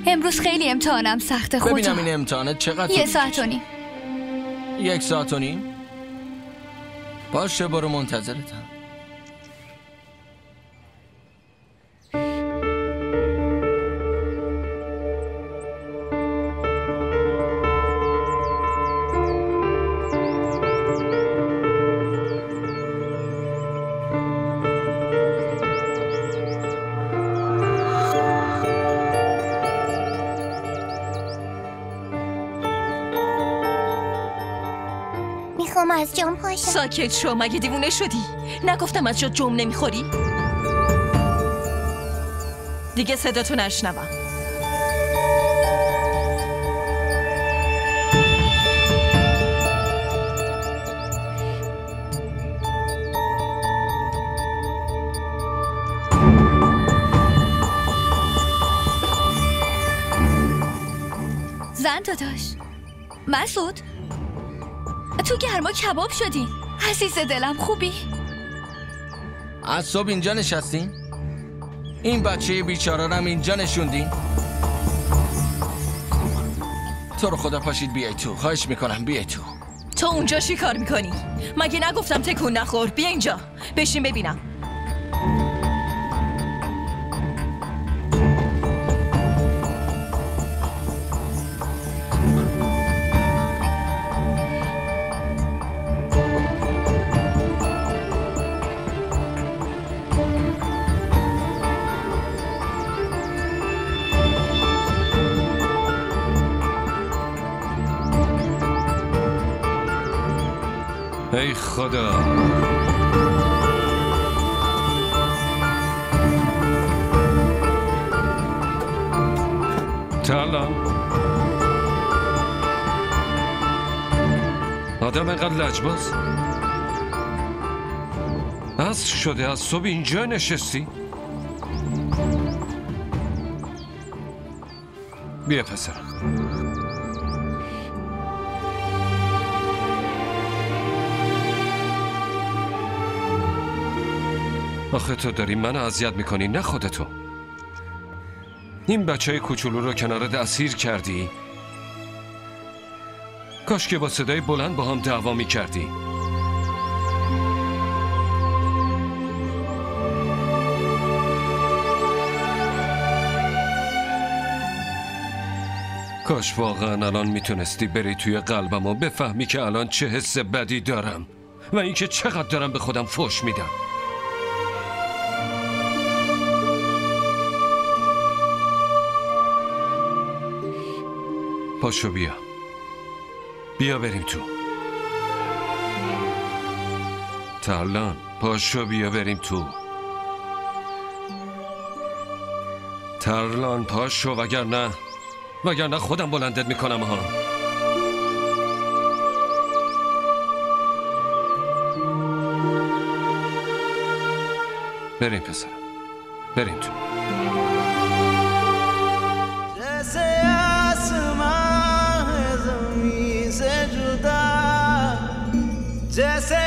امروز خیلی امتحانم سخته خدا. ببینم این امتحانت چقدر 1 ساعت و نیم. 1 ساعت و نیم؟ باشه برو منتظرتم. میخوام از جام پاشم. ساکت شو، مگه دیوونه شدی؟ نگفتم از جا جم نمیخوری؟ دیگه صداتو نشنوم. زن داداش مسعود، تو گرما کباب شدین. عزیز دلم خوبی؟ از صبح اینجا نشستین؟ این بچه بیچاره رم اینجا نشوندین؟ تو رو خدا پاشید بیای تو، خواهش میکنم بیای تو. تو اونجا چی کار میکنی؟ مگه نگفتم تکون نخور؟ بیا اینجا بشین ببینم. ای خدا، ترلان آدم اینقدر لجباز عصر شده، از صبح اینجا نشستی؟ بیا پسرم. آخه تو داری منو اذیت میکنی، نه خودتو. این بچه کوچولو رو کنارت اسیر کردی. کاش که با صدای بلند با هم دعوا میکردی. کاش واقعا الان میتونستی بری توی قلبم و بفهمی که الان چه حس بدی دارم و اینکه چقدر دارم به خودم فحش میدم. پاشو بیا بریم تو. ترلان پاشو بیا بریم تو. ترلان پاشو، وگرنه خودم بلندت میکنم ها. بریم پسرم، بریم تو. जैसे